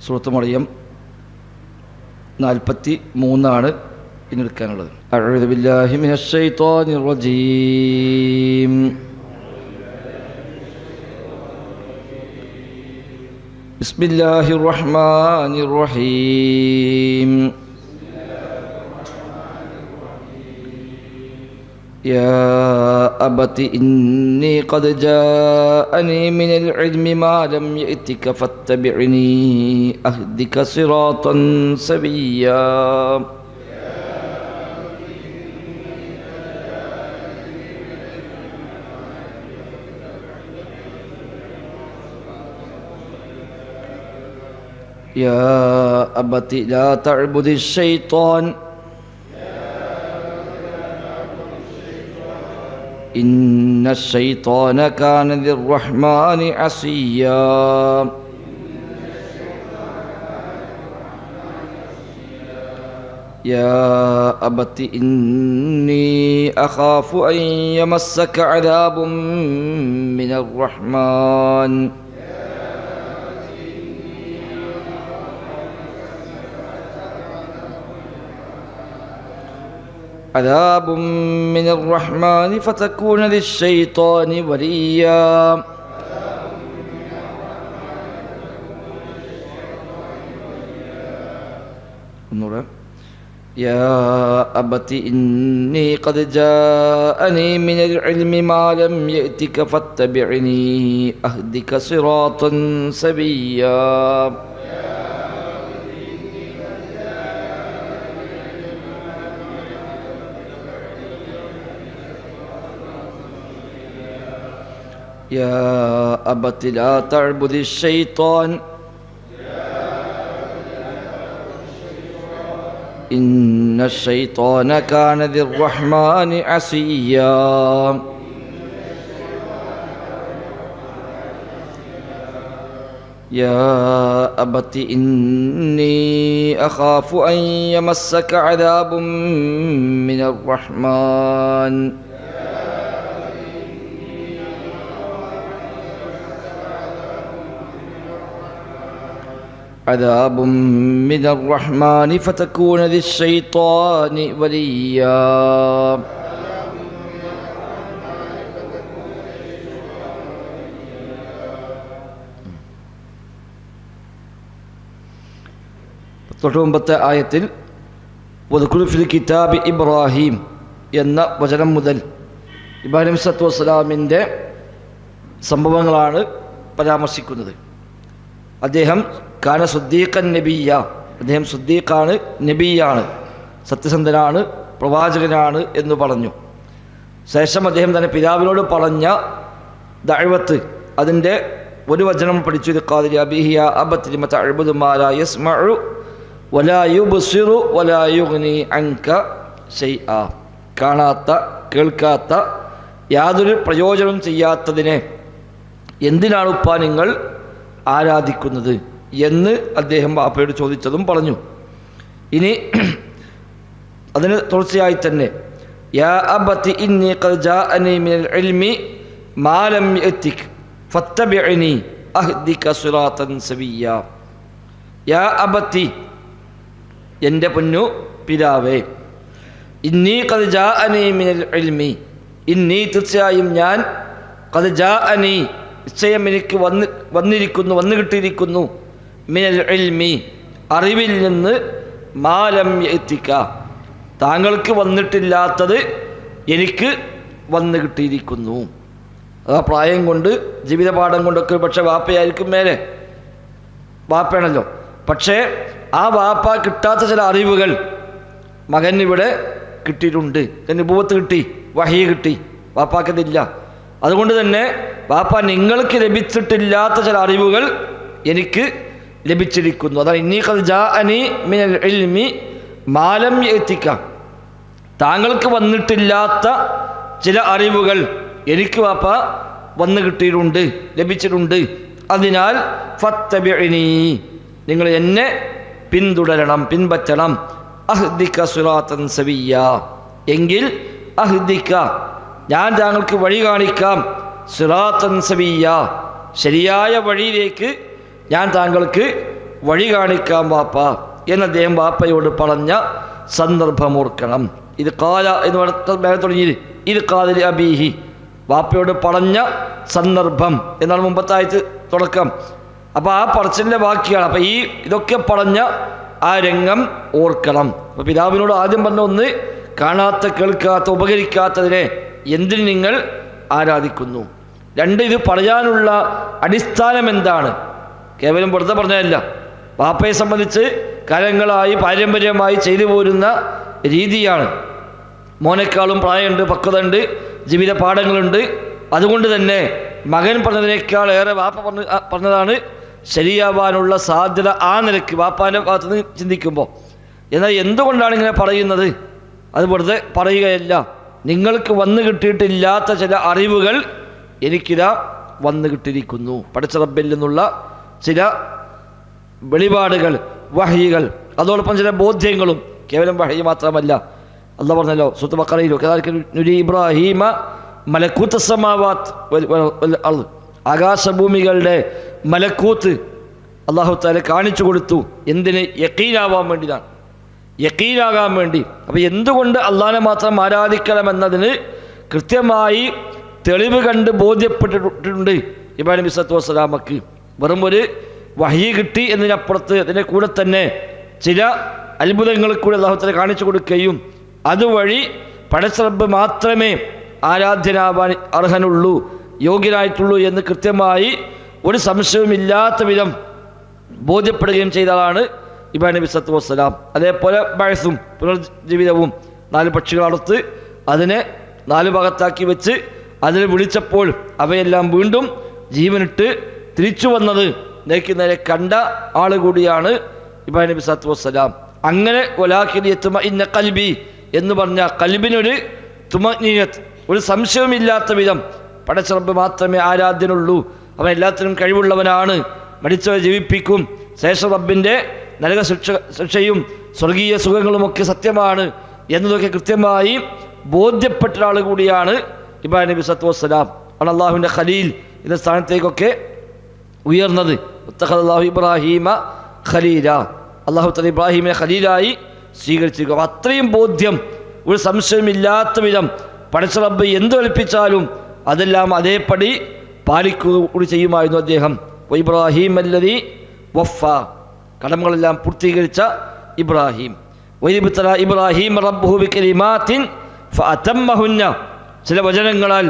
സൂറത്ത് മറിയം 43 ഇനി എടുക്കാനുള്ളത്. അഊദു ബില്ലാഹി മിനശ് ശൈത്വാനിർ റജീം. ബിസ്മില്ലാഹിർ റഹ്മാനിർ റഹീം. يا أبت إني قد جاءني من العلم ما لم يأتك فاتبعني أهدك صراطا سويا. يا أبت لا تعبد الشيطان إن الشيطان كان للرحمن عصيا. يا أبت إني أخاف أن يمسك عذاب من الرحمن عذاب من الرحمن فتكون للشيطان وليا. يا أبت إني قد جاءني من العلم ما لم يأتك فاتبعني أهدك صراطا سويا. يا أبت لا تعبد الشيطان إن الشيطان كان للرحمن عصيا. يا أبت إني أخاف أن يمسك عذاب من الرحمن عذاب من الرحمن فتكون للشيطان وليا. തൊട്ടുമുമ്പത്തെ ആയത്തിൽ വദ്കുർ ഫിൽ കിതാബി ഇബ്രാഹിം എന്ന വചനം മുതൽ ഇബ്രാഹിം സല്ലല്ലാഹു അലൈഹി വസല്ലമിൻ്റെ സംഭവങ്ങളാണ് പരാമർശിക്കുന്നത്. അദ്ദേഹം കാന സുദ്ദീഖൻ നബിയ, അദ്ദേഹം സുദ്ദീഖാണ്, നബിയാണ്, സത്യസന്ധനാണ്, പ്രവാചകനാണ് എന്ന് പറഞ്ഞു. ശേഷം അദ്ദേഹം തന്നെ പിതാവിനോട് പറഞ്ഞ ദഅവത്ത്, അതിൻ്റെ ഒരു വചനം പഠിച്ചു. ഖാദിരി അബീഹി യാ അബതി ലിമ തഅബുദു മാ ലാ യസ്മഉ വലാ യുബ്സിറു വലാ യുഗ്നി അൻക ശൈആ. കാണാത്ത, കേൾക്കാത്ത, യാതൊരു പ്രയോജനം ചെയ്യാത്തതിനെ എന്തിനാണ് ഉപ്പാ നിങ്ങൾ ആരാധിക്കുന്നത് എന്ന് അദ്ദേഹം ബാപ്പയോട് ചോദിച്ചതും പറഞ്ഞു. ഇനി അതിന് തുടർച്ചയായി തന്നെ യാ അബതി ഇന്നി ഖദ് ജാഅനി മിനൽ ഇൽമി മാ ലം യഅതിക ഫത്തബിഅനി അഹ്ദിക സിറാതൻ സവിയ്യ. യാ അബതി, എൻ്റെ പൊന്നു പിതാവേ, ഇന്നി ഖദ് ജാഅനി മിനൽ ഇൽമി, ഇന്നി തീർച്ചയായും ഞാൻ, ഖദ് ജാഅനി നിശ്ചയം എനിക്ക് വന്നു കിട്ടിയിരിക്കുന്നു, മിനൽ ഇൽമി അറിവിൽ നിന്ന്, മാ ലം യഅതിക താങ്കൾക്ക് വന്നിട്ടില്ലാത്തത് എനിക്ക് വന്നു കിട്ടിയിരിക്കുന്നു. അതാ പ്രായം കൊണ്ട്, ജീവിതപാഠം കൊണ്ടൊക്കെ പക്ഷെ വാപ്പയായിരിക്കും മേലെ, വാപ്പയാണല്ലോ. പക്ഷേ ആ വാപ്പ കിട്ടാത്ത ചില അറിവുകൾ മകനിവിടെ കിട്ടിയിട്ടുണ്ട്. നുബുവത്ത് കിട്ടി, വഹി കിട്ടി, വാപ്പാക്കതില്ല. അതുകൊണ്ട് തന്നെ വാപ്പ നിങ്ങൾക്ക് ലഭിച്ചിട്ടില്ലാത്ത ചില അറിവുകൾ എനിക്ക് ലഭിച്ചിരിക്കുന്നു. അതാണ് ഇന്നി ഖദ് ജാഅനി മിനൽ ഇൽമി മാ ലം യഅതിക, താങ്കൾക്ക് വന്നിട്ടില്ലാത്ത ചില അറിവുകൾ എനിക്ക് വാപ്പ വന്നു കിട്ടിയിട്ടുണ്ട്, ലഭിച്ചിട്ടുണ്ട്. അതിനാൽ ഫത്തബിഇനി, നിങ്ങൾ എന്നെ പിന്തുടരണം, പിൻപറ്റണം. അഹ്ദിക സിറാതൻ സവിയ്യ, എങ്കിൽ അഹ്ദിക ഞാൻ താങ്കൾക്ക് വഴി കാണിക്കാം. സിറാതൻ സവിയ്യ, ശരിയായ വഴിയിലേക്ക് ഞാൻ താങ്കൾക്ക് വഴി കാണിക്കാം വാപ്പ എന്ന് അദ്ദേഹം വാപ്പയോട് പറഞ്ഞ സന്ദർഭം ഓർക്കണം. ഇത് കാല എന്ന് പറഞ്ഞ തുടങ്ങിയത് ഇത് കാതിൽ അബീഹി, വാപ്പയോട് പറഞ്ഞ സന്ദർഭം എന്നാണ് മുമ്പത്തായിട്ട് തുടക്കം. അപ്പോൾ ആ പറച്ചിലിൻ്റെ ബാക്കിയാണ്. അപ്പോൾ ഇതൊക്കെ പറഞ്ഞ ആ രംഗം ഓർക്കണം. അപ്പോൾ പിതാവിനോട് ആദ്യം പറഞ്ഞ ഒന്ന്, കാണാത്ത കേൾക്കാത്ത ഉപകരിക്കാത്തതിനെ എന്തിന് നിങ്ങൾ ആരാധിക്കുന്നു. രണ്ട്, ഇത് പറയാനുള്ള അടിസ്ഥാനം എന്താണ്. കേവലം വെറുതെ പറഞ്ഞതല്ല, വാപ്പയെ സംബന്ധിച്ച് കാലങ്ങളായി പാരമ്പര്യമായി ചെയ്തു പോരുന്ന രീതിയാണ്. മോനേക്കാളും പ്രായമുണ്ട്, പക്വതയുണ്ട്, ജീവിത പാഠങ്ങളുണ്ട്. അതുകൊണ്ട് തന്നെ മകൻ പറഞ്ഞതിനേക്കാൾ ഏറെ വാപ്പ പറഞ്ഞതാണ് ശരിയാവാനുള്ള സാധ്യത ആ നിലയ്ക്ക് വാപ്പാൻ്റെ ഭാഗത്ത് നിന്ന് ചിന്തിക്കുമ്പോൾ. എന്നാൽ എന്തുകൊണ്ടാണ് ഇങ്ങനെ പറയുന്നത്? അത് വെറുതെ പറയുകയല്ല, നിങ്ങൾക്ക് വന്നു കിട്ടിയിട്ടില്ലാത്ത ചില അറിവുകൾ എനിക്കിതാ വന്നു കിട്ടിയിരിക്കുന്നു. പടച്ച റബ്ബിൽ നിന്നുള്ള ചില വെളിപാടുകൾ, വഹയികൾ, അതോടൊപ്പം ചില ബോധ്യങ്ങളും. കേവലം വഹയി മാത്രമല്ല, അല്ലാഹു പറഞ്ഞല്ലോ സൂറത്ത് ബഖറയിൽ, നുരി ഇബ്രാഹീമ മലക്കൂത്ത് സമാവാത്ത് വൽ അർദ്, ആകാശഭൂമികളുടെ മലക്കൂത്ത് അല്ലാഹു തആല കാണിച്ചു കൊടുത്തു. എന്തിന്? യഖീനാവാൻ വേണ്ടിയാണ്, യഖീനാകാൻ വേണ്ടി. അപ്പോൾ എന്തുകൊണ്ട് അള്ളാഹനെ മാത്രം ആരാധിക്കണമെന്നതിന് കൃത്യമായി തെളിവ് കണ്ട് ബോധ്യപ്പെട്ടിട്ടുണ്ട് ഇബ്രാഹിം നബി സ്വല്ലല്ലാഹു അലൈഹി വസല്ലമക്ക്. വെറും ഒരു വഹയി കിട്ടി എന്നതിനപ്പുറത്ത് അതിൻ്റെ കൂടെ തന്നെ ചില അത്ഭുതങ്ങൾ കൂടി അല്ലാഹു തആല കാണിച്ചു കൊടുക്കുകയും അതുവഴി പടച്ച റബ്ബ് മാത്രമേ ആരാധ്യനാവാൻ അർഹനുള്ളൂ, യോഗ്യനായിട്ടുള്ളൂ എന്ന് കൃത്യമായി ഒരു സംശയവുമില്ലാത്ത വിധം ബോധ്യപ്പെടുകയും ചെയ്ത ആളാണ് ഇബ്രാഹിം നബി സ്വല്ലല്ലാഹു അലൈഹി വസല്ലം. അതേപോലെ ബഅസും, പുനർജീവിതവും, 4 പക്ഷികളടുത്ത് അതിനെ 4 ഭാഗത്താക്കി വെച്ച് അതിനെ വിളിച്ചപ്പോൾ അവയെല്ലാം വീണ്ടും ജീവനിട്ട് തിരിച്ചു വന്നത് നേരെ കണ്ട ആൾ കൂടിയാണ് ഇബ്രാഹിം നബി സ്വല്ലല്ലാഹു അലൈഹി വസല്ലം. അങ്ങനെ വലാകിൻ യത്മഇന്ന ഖൽബി എന്ന് പറഞ്ഞ കൽബിനൊരു തുമഅ്നീനത്ത്, ഒരു സംശയവുമില്ലാത്ത വിധം പടച്ച റബ്ബ് മാത്രമേ ആരാധ്യനുള്ളൂ, അവൻ എല്ലാത്തിനും കഴിവുള്ളവനാണ്, മരിച്ചവരെ ജീവിപ്പിക്കും, ശേഷ റബ്ബിൻ്റെ നരക ശിക്ഷയും സ്വർഗീയ സുഖങ്ങളുമൊക്കെ സത്യമാണ് എന്നതൊക്കെ കൃത്യമായി ബോധ്യപ്പെട്ട ആൾ കൂടിയാണ് ഇബ്രാഹിം നബി സ്വല്ലല്ലാഹു അലൈഹി വസല്ലം. ആണ് അള്ളാഹുവിൻ്റെ ഖലീൽ എന്ന സ്ഥാനത്തേക്കൊക്കെ ഉയർന്നത്. ഇത്തഖദല്ലാഹു ഇബ്രാഹീമ ഖലീല, അള്ളാഹു തആല ഇബ്രാഹിമിനെ ഖലീലായി സ്വീകരിച്ചിരിക്കും. അത്രയും ബോധ്യം, ഒരു സംശയമില്ലാത്ത വിധം പടച്ച റബ്ബ് എന്ത് കൽപ്പിച്ചാലും അതെല്ലാം അതേപടി പാലിക്കുക കൂടി ചെയ്യുമായിരുന്നു അദ്ദേഹം. ഇബ്രാഹിം അല്ലദീ വഫ, കടമകളെല്ലാം പൂർത്തീകരിച്ച ഇബ്രാഹിം. വഇബ്തല ഇബ്രാഹിം റബ്ബുഹു ബികലിമാത്തിൻ ഫഅതമ്മഹുന്ന, ചില വചനങ്ങളാൽ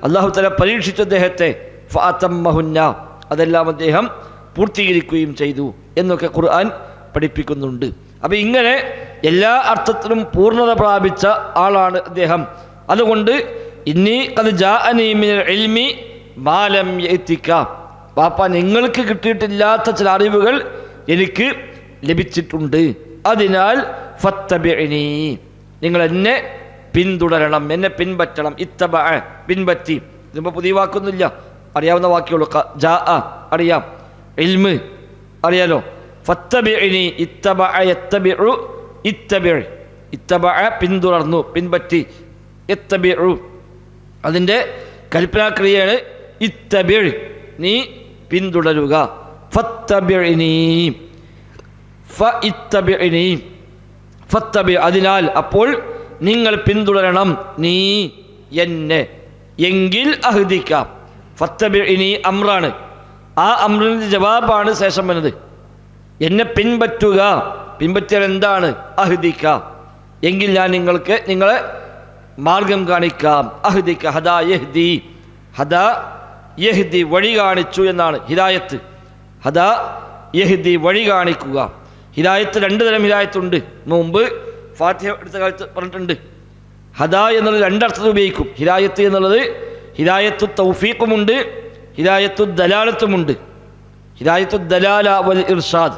അല്ലാഹു തആല പരീക്ഷിച്ച അദ്ദേഹത്തെ. ഫഅതമ്മഹുന്ന, അതെല്ലാം അദ്ദേഹം പൂർത്തീകരിക്കുകയും ചെയ്തു എന്നൊക്കെ ഖുർആൻ പഠിപ്പിക്കുന്നുണ്ട്. അപ്പം ഇങ്ങനെ എല്ലാ അർത്ഥത്തിലും പൂർണ്ണത പ്രാപിച്ച ആളാണ് അദ്ദേഹം. അതുകൊണ്ട് ഇന്നി ഖദ് ജാഅനി മിനൽ ഇൽമി മാ ലം യഅതിക, പാപ്പ നിങ്ങൾക്ക് കിട്ടിയിട്ടില്ലാത്ത ചില അറിവുകൾ എനിക്ക് ലഭിച്ചിട്ടുണ്ട്, അതിനാൽ ഫത്തബിഇനി, നിങ്ങൾ എന്നെ പിന്തുടരണം, എന്നെ പിൻപറ്റണം. ഇത്തബഅ, പിൻപറ്റി. ഇതിപ്പോൾ പുതിയ വാക്കൊന്നുമില്ല, അറിയാവുന്ന വാക്കുള്ളൂ. ജാഅ അറിയാം, ഇൽമ് അറിയാലോ. ഫത്തബിഇനി, ഇത്തബഅ യത്തബിഉ, ഇത്തബിഉ, ഇത്തബഅ പിന്തുടർന്നു, പിൻപറ്റി. യത്തബിഉ അതിൻ്റെ കൽപ്പനാക്രിയയാണ് ഇത്തബിഉ, നീ പിന്തുടരുക. ഫത്തബിഇനി, ഫഇത്തബിഇനി, ഫത്തബി അതിനാൽ അപ്പോൾ നിങ്ങൾ പിന്തുടരണം നീ എന്നെ, എങ്കിൽ അഹ്ദിക. ഫത്തബിഇനി അമ്രാണ്, ആ അമ്രിൻ്റെ ജവാബാണ് ശേഷം വന്നത്. എന്നെ പിൻപറ്റുക, പിൻപറ്റിയാൽ എന്താണ്? അഹ്ദിക, എങ്കിൽ ഞാൻ നിങ്ങളെ മാർഗം കാണിക്കാം. അഹ്ദിക, ഹദാ യഹ്ദി, ഹദാ യഹ്ദി വഴി കാണിച്ചു എന്നാണ് ഹിദായത്ത്. ഹദാ യഹ്ദി വഴി കാണിക്കുക. ഹിദായത്ത് 2 തരം ഹിദായത്തുണ്ട്. മുമ്പ് ഫാത്തിഹ എടുത്ത കാലത്ത് പറഞ്ഞിട്ടുണ്ട്. ഹദാ എന്നുള്ളത് 2 അർത്ഥത്തിൽ ഉപയോഗിക്കും. ഹിദായത്ത് എന്നുള്ളത് ഹിദായത്തു തൗഫീഖുമുണ്ട്, ഹിദായത്തു ദലാലത്തുമുണ്ട്. ഹിദായത്തു ദലാല വൽ ഇർഷാദ്,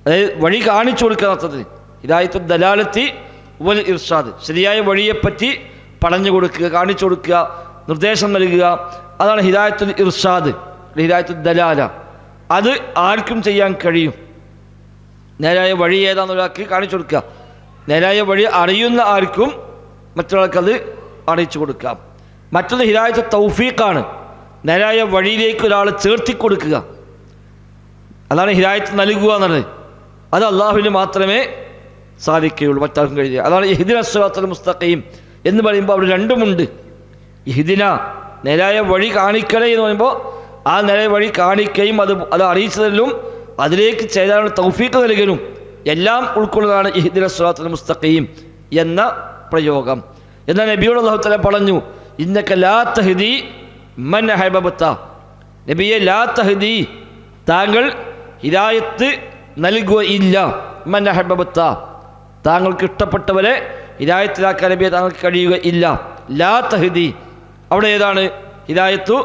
അതായത് വഴി കാണിച്ചു കൊടുക്കുന്ന അർത്ഥത്തിൽ. ഹിദായത്തു ദലാലത്തി വൽ ഇർഷാദ്, ശരിയായ വഴിയെപ്പറ്റി പറഞ്ഞു കൊടുക്കുക, കാണിച്ചു കൊടുക്കുക, നിർദ്ദേശം നൽകുക, അതാണ് ഹിദായത്തുൽ ഇർഷാദ്. ഹിദായത്തു ദലാല അത് ആർക്കും ചെയ്യാൻ കഴിയും. നേരായ വഴി ഏതാണെന്നൊരാൾക്ക് കാണിച്ചു കൊടുക്കുക. നേരായ വഴി അറിയുന്ന ആർക്കും മറ്റൊരാൾക്കത് അറിയിച്ചു കൊടുക്കാം. മറ്റൊന്ന് ഹിദായത്ത് തൗഫീഖാണ്, നേരായ വഴിയിലേക്ക് ഒരാൾ ചേർത്തി കൊടുക്കുക. അതാണ് ഹിദായത്ത് നൽകുക എന്നുള്ളത്. അത് അള്ളാഹുവിന് മാത്രമേ സാധിക്കുകയുള്ളൂ, മറ്റാർക്കും കഴിയുക. അതാണ് ഇഹ്ദിന സിറാത്തൽ മുസ്തഖീം എന്ന് പറയുമ്പോൾ അവിടെ രണ്ടുമുണ്ട്. ഇഹ്ദിന നേരായ വഴി കാണിക്കണേ എന്ന് പറയുമ്പോൾ ആ നേരായ വഴി കാണിക്കുകയും അത് അറിയിച്ചു തരലും അതിലേക്ക് ചേരാനുള്ള തൗഫീഖ് നൽകലും എല്ലാം ഉൾക്കൊള്ളുന്നതാണ് ഇഹ്ദിന സിറാത്തൽ മുസ്തഖീം എന്ന പ്രയോഗം. എന്നാൽ നബിയോട് അല്ലാഹു തആല പറഞ്ഞു, ഇന്നക ലാ തഹ്ദി മൻ അഹബബ്ത, നബിയെ ലാ തഹ്ദി, താങ്കൾ ഹിദായത്ത് നൽകുകയില്ല, മൻ അഹബബ്ത, താങ്കൾക്ക് ഇഷ്ടപ്പെട്ടവരെ ഹിദായത്തിലാക്കാൻ നബിയെ താങ്കൾക്ക് കഴിയുകയില്ല. ലാ തഹ്ദി അവിടെ ഏതാണ്? ഹിദായത്തു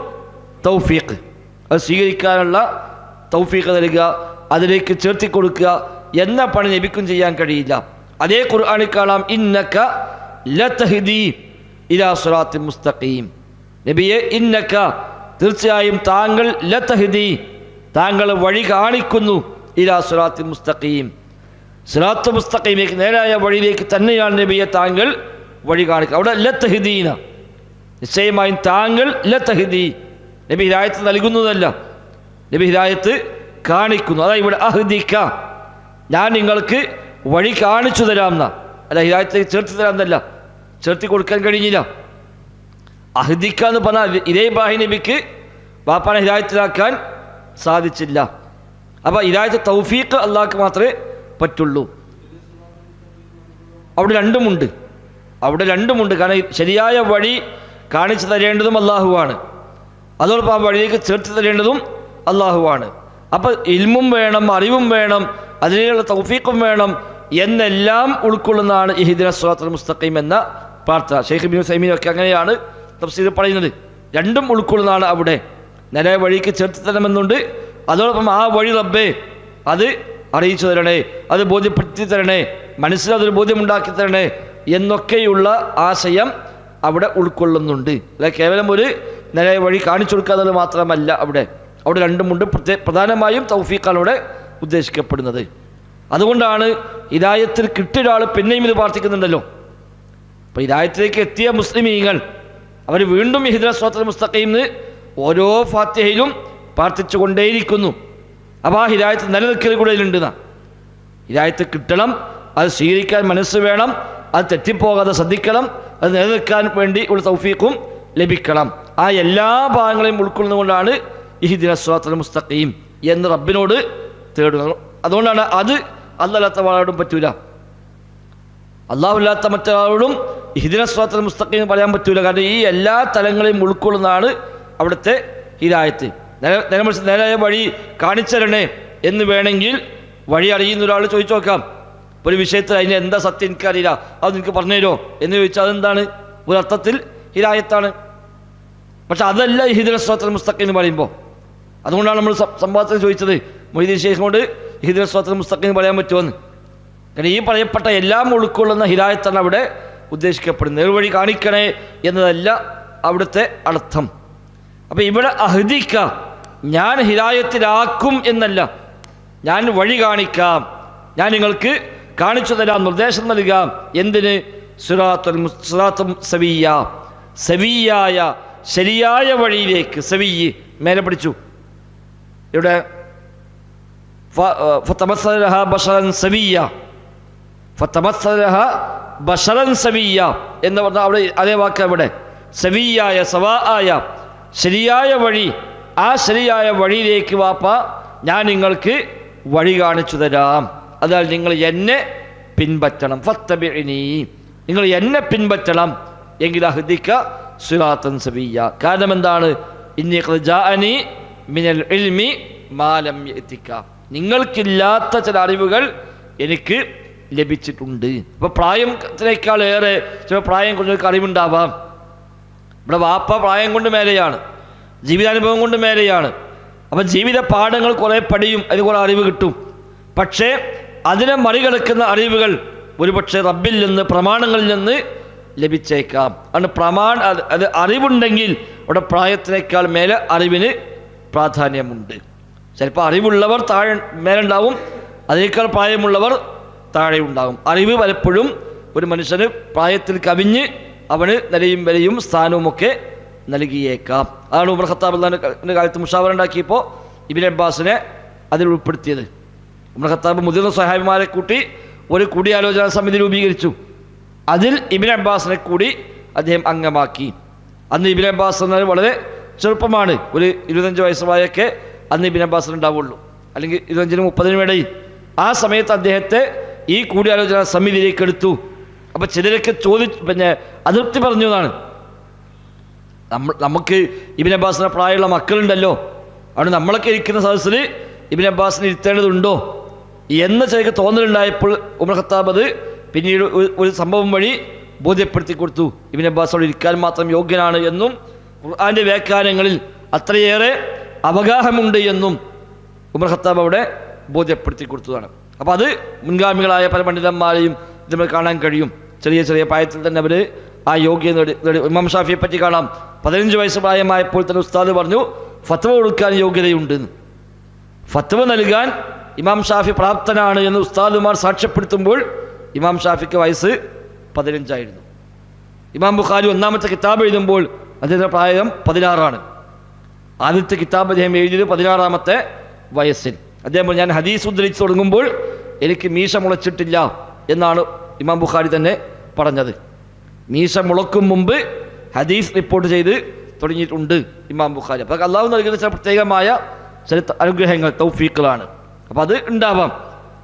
തൗഫീഖ്, അത് സ്വീകരിക്കാനുള്ള തൗഫീഖ് നൽകുക, അതിലേക്ക് ചേർത്തി കൊടുക്കുക എന്ന പണി നബിക്കും ചെയ്യാൻ കഴിയില്ല. അതേ ഖുർആനിൽ കാണാം, ഇന്നക ലതഹ്ദി ഇലാ സിറാത്തിൻ മുസ്തഖീം, നബിയെ ഇന്നക തീർച്ചയായും താങ്കൾ ലതഹ്ദി, താങ്കൾ വഴി കാണിക്കുന്നു, ഇലാ സിറാത്തിൻ മുസ്തഖീം, സിറാത്ത് മുസ്തഖീമിലേക്ക് നേരായ വഴിയിലേക്ക് തന്നെയാണ് നബിയെ താങ്കൾ വഴി കാണിക്കുക. അവിടെ ലതഹ്ദീന, നിശ്ചയമായും താങ്കൾ ലതഹ്ദി, നബി ഹിദായത്ത് നൽകുന്നതല്ല, നബി ഹിദായത്ത് കാണിക്കുന്നു. അതായത് ഇവിടെ അഹ്ദിക, ഞാൻ നിങ്ങൾക്ക് വഴി കാണിച്ചു തരാമെന്ന, അല്ല ഹിദായത്തിലേക്ക് ചേർത്ത് തരാമെന്നല്ല, ചേർത്തി കൊടുക്കാൻ കഴിഞ്ഞില്ല. അഹ്ദിക എന്ന് പറഞ്ഞാൽ ഇതേ ഇബ്രാഹിം നബിക്ക് ബാപ്പാനെ ഹിദായത്തിലാക്കാൻ സാധിച്ചില്ല. അപ്പോൾ ഹിദായത്ത് തൗഫീഖ് അള്ളാഹ്ക്ക് മാത്രമേ പറ്റുള്ളൂ. അവിടെ രണ്ടുമുണ്ട്, അവിടെ രണ്ടുമുണ്ട്. കാരണം ശരിയായ വഴി കാണിച്ചു തരേണ്ടതും അള്ളാഹുവാണ്, അതോടൊപ്പം ആ വഴിയിലേക്ക് ചേർത്ത് തരേണ്ടതും അള്ളാഹുവാണ്. അപ്പോൾ ഇൽമും വേണം, അറിവും വേണം, അതിനുള്ള തൗഫീഖും വേണം എന്നെല്ലാം ഉൾക്കൊള്ളുന്നതാണ് ഇഹ്ദിന സിറാത്തൽ മുസ്തഖീം എന്ന പ്രാർത്ഥന. ഷെയ്ഖ് ഇബ്നു ഉസൈമീൻ ഒക്കെ അങ്ങനെയാണ് തഫ്സീറിൽ പറയുന്നത്. രണ്ടും ഉൾക്കൊള്ളുന്നതാണ്. അവിടെ നേരെ വഴിക്ക് ചേർത്ത് തരണമെന്നുണ്ട്, അതോടൊപ്പം ആ വഴി റബ്ബേ അത് അറിയിച്ചു തരണേ, അത് ബോധ്യപ്പെടുത്തി തരണേ, മനസ്സിലതൊരു ബോധ്യമുണ്ടാക്കി തരണേ എന്നൊക്കെയുള്ള ആശയം അവിടെ ഉൾക്കൊള്ളുന്നുണ്ട്. അല്ല കേവലം ഒരു നേരെ വഴി കാണിച്ചു കൊടുക്കാതെ മാത്രമല്ല, അവിടെ രണ്ടുമുണ്ട്. പ്രധാനമായും തൗഫീഖാണ് അവിടെ ഉദ്ദേശിക്കപ്പെടുന്നത്. അതുകൊണ്ടാണ് ഹിദായത്തിൽ കിട്ടിയ ഒരാൾ പിന്നെയും ഇത് പ്രാർത്ഥിക്കുന്നുണ്ടല്ലോ. അപ്പോൾ ഹിദായത്തിലേക്ക് എത്തിയ മുസ്ലിമീങ്ങൾ അവർ വീണ്ടും ഇഹ്ദിന സിറാത്തൽ മുസ്തഖീം ഓരോ ഫാത്തിഹയിലും പ്രാർത്ഥിച്ചു കൊണ്ടേയിരിക്കുന്നു. അപ്പോൾ ആ ഹിദായത്ത് നിലനിൽക്കൽ കൂടെ ഇതിലുണ്ടെന്ന, ഹിദായത്ത് കിട്ടണം, അത് സ്വീകരിക്കാൻ മനസ്സ് വേണം, അത് തെറ്റിപ്പോകാതെ ശ്രദ്ധിക്കണം, അത് നിലനിൽക്കാൻ വേണ്ടി ഉള്ള തൗഫീഖും ലഭിക്കണം. ആ എല്ലാ ഭാഗങ്ങളെയും ഉൾക്കൊള്ളുന്നതുകൊണ്ടാണ് ഇഹ്ദിന സിറാത്തൽ മുസ്തഖീം എന്ന് റബ്ബിനോട് തേടുന്നത്. അതുകൊണ്ടാണ് അത് അല്ലാത്ത ആളോടും പറ്റൂല, അല്ലാഹുല്ലാത്ത മറ്റൊരാളോടും ഇഹ്ദിന സിറാത്തൽ മുസ്തഖീം പറയാൻ പറ്റൂല. കാരണം ഈ എല്ലാ തലങ്ങളെയും ഉൾക്കൊള്ളുന്നതാണ് അവിടുത്തെ ഹിദായത്ത്. നേരായ വഴി കാണിച്ചരണേ എന്ന് വേണമെങ്കിൽ വഴി അറിയുന്ന ഒരാൾ ചോദിച്ചു നോക്കാം. ഒരു വിഷയത്തിൽ അതിന് എന്താ സത്യം എനിക്കറിയില്ല, അത് നിനക്ക് പറഞ്ഞു തരുമോ എന്ന് ചോദിച്ചാൽ അതെന്താണ്? ഒരർത്ഥത്തിൽ ഹിദായത്താണ്. പക്ഷെ അതല്ല ഇഹ്ദിന സിറാത്തൽ മുസ്തഖീം എന്ന് പറയുമ്പോൾ. അതുകൊണ്ടാണ് നമ്മൾ സംവാദത്തിൽ ചോദിച്ചത് മൊയ്തീൻ ഷെയ്ഖിനോട് ഇഹ്ദിന സിറാത്തൽ മുസ്തഖീം പറയാൻ പറ്റുമെന്ന്. കാരണം ഈ പറയപ്പെട്ട എല്ലാം ഉൾക്കൊള്ളുന്ന ഹിദായത്താണ് അവിടെ ഉദ്ദേശിക്കപ്പെടുന്നത്. നേർവഴി കാണിക്കണേ എന്നതല്ല അവിടുത്തെ അർത്ഥം. അപ്പം ഇവിടെ അഹ്ദിക, ഞാൻ ഹിദായത്തിലാക്കും എന്നല്ല, ഞാൻ വഴി കാണിക്കാം, ഞാൻ നിങ്ങൾക്ക് കാണിച്ചു തരാം, നിർദ്ദേശം നൽകാം. എന്തിന്? സിറാത്തും സവിയ്യ, സവിയ്യായ ശരിയായ വഴിയിലേക്ക്. സവിയ്യ് മേലെ പഠിച്ചു. ഇവിടെ ഫതമസ്സലഹ ബശറൻ സവിയ്യ, ഫതമസ്സലഹ ബശറൻ സവിയ്യ എന്ന് പറഞ്ഞാൽ അവിടെ അതേ വാക്ക് ഇവിടെ സവിയ്യായ, സവാആയ ശരിയായ വഴി. ആ ശരിയായ വഴിയിലേക്ക് വാപ്പ ഞാൻ നിങ്ങൾക്ക് വഴി കാണിച്ചു തരാം. അതിനാൽ നിങ്ങൾ എന്നെ പിൻപറ്റണം. ഫത്തബിഇനി, നിങ്ങൾ എന്നെ പിൻപറ്റണം എങ്കിൽ അഹ്ദിക സിറാത്തൻ സവിയ്യ. കാരണം എന്താണ്? ഇന്നി ഖദ് ജാഅനി മിനൽ ഇൽമി മാ ലം യഅതിക, നിങ്ങൾക്കില്ലാത്ത ചില അറിവുകൾ എനിക്ക് ലഭിച്ചിട്ടുണ്ട്. ഇപ്പോൾ പ്രായത്തിനേക്കാൾ ഏറെ ചില പ്രായം കൊണ്ടൊക്കെ അറിവുണ്ടാവാം. ഇവിടെ വാപ്പ പ്രായം കൊണ്ട് മേലെയാണ്, ജീവിതാനുഭവം കൊണ്ട് മേലെയാണ്. അപ്പം ജീവിത പാഠങ്ങൾ കുറേ പഠിയും, അതിന് കുറേ അറിവ് കിട്ടും. പക്ഷേ അതിനെ മറികടക്കുന്ന അറിവുകൾ ഒരുപക്ഷെ റബ്ബിൽ നിന്ന്, പ്രമാണങ്ങളിൽ നിന്ന് ലഭിച്ചേക്കാം. അത് അറിവുണ്ടെങ്കിൽ അവിടെ പ്രായത്തിനേക്കാൾ മേലെ അറിവിന് പ്രാധാന്യമുണ്ട്. ചിലപ്പോൾ അറിവുള്ളവർ താഴെ മേലുണ്ടാവും, അതിനേക്കാൾ പ്രായമുള്ളവർ താഴെ ഉണ്ടാകും. അറിവ് പലപ്പോഴും ഒരു മനുഷ്യന് പ്രായത്തിൽ കവിഞ്ഞ് അവന് നിലയും വിലയും സ്ഥാനവുമൊക്കെ നൽകിയേക്കാം. അതാണ് ഉമർ ഖത്താബ് അള്ളാഹിൻ്റെ കാലത്ത് മുഷാവറ ഉണ്ടാക്കിയപ്പോൾ ഇബ്നു അബ്ബാസിനെ അതിൽ ഉൾപ്പെടുത്തിയത്. ഉമർ ഖത്താബ് മുതിർന്ന സ്വഹാബിമാരെ കൂട്ടി ഒരു കൂടിയാലോചനാ സമിതി രൂപീകരിച്ചു. അതിൽ ഇബ്നു അബ്ബാസിനെ കൂടി അദ്ദേഹം അംഗമാക്കി. അന്ന് ഇബ്നു അബ്ബാസ് എന്നാൽ വളരെ ചെറുപ്പമാണ്, ഒരു 25 വയസ്സുമായൊക്കെ അന്ന് ഇബ്നു അബ്ബാസിന് ഉണ്ടാവുള്ളൂ, അല്ലെങ്കിൽ 25-നും 30-നും ഇടയിൽ. ആ സമയത്ത് അദ്ദേഹത്തെ ഈ കൂടിയാലോചനാ സമിതിയിലേക്ക് എടുത്തു. അപ്പം ചിലരൊക്കെ അതൃപ്തി പറഞ്ഞു എന്നാണ്. നമുക്ക് ഇബ്നു അബ്ബാസിനെ പ്രായമുള്ള മക്കളുണ്ടല്ലോ, അതുകൊണ്ട് നമ്മളൊക്കെ ഇരിക്കുന്ന സദസ്സിൽ ഇബ്നു അബ്ബാസിനെ ഇരുത്തേണ്ടതുണ്ടോ എന്ന് ചിലർക്ക് തോന്നലുണ്ടായപ്പോൾ ഉമർ ഖത്താബ് അത് പിന്നീട് ഒരു സംഭവം വഴി ബോധ്യപ്പെടുത്തി കൊടുത്തു. ഇബ്നു അബ്ബാസോട് ഇരിക്കാൻ മാത്രം യോഗ്യനാണ് എന്നും ഖുർആന്റെ വ്യാഖ്യാനങ്ങളിൽ അത്രയേറെ അവഗാഹമുണ്ട് എന്നും ഉമർ ഖത്താബ് അവിടെ ബോധ്യപ്പെടുത്തി കൊടുത്തതാണ്. അപ്പോൾ അത് മുൻഗാമികളായ പല പണ്ഡിതന്മാരെയും നമ്മൾ കാണാൻ കഴിയും. ചെറിയ ചെറിയ പ്രായത്തിൽ തന്നെ അവർ ആ യോഗ്യത നേടി. ഇമാം ഷാഫിയെ പറ്റി കാണാം, 15 വയസ്സ് പ്രായമായപ്പോൾ തന്നെ ഉസ്താദ് പറഞ്ഞു ഫത്വ കൊടുക്കാൻ യോഗ്യതയുണ്ടെന്ന്. ഫത്വ നൽകാൻ ഇമാം ഷാഫി പ്രാപ്തനാണ് എന്ന് ഉസ്താദുമാർ സാക്ഷ്യപ്പെടുത്തുമ്പോൾ ഇമാം ഷാഫിക്ക് വയസ്സ് 15 ഇമാം ബുഖാരി ഒന്നാമത്തെ കിതാബ് എഴുതുമ്പോൾ അദ്ദേഹത്തിൻ്റെ പ്രായം 16. ആദ്യത്തെ കിതാബ് അദ്ദേഹം എഴുതിയത് 16-ാമത്തെ വയസ്സിൽ. അദ്ദേഹം ഞാൻ ഹദീസ് ഉദ്ധരിച്ച് തുടങ്ങുമ്പോൾ എനിക്ക് മീശ മുളച്ചിട്ടില്ല എന്നാണ് ഇമാം ബുഖാരി തന്നെ പറഞ്ഞത്. മീശ മുളക്കും മുമ്പ് ഹദീസ് റിപ്പോർട്ട് ചെയ്ത് തുടങ്ങിയിട്ടുണ്ട് ഇമാം ബുഖാരി. അപ്പോൾ അള്ളാഹു നൽകുന്ന ചില പ്രത്യേകമായ ചില അനുഗ്രഹങ്ങൾ, തൗഫീഖുകളാണ്. അപ്പോൾ അത് ഉണ്ടാവാം.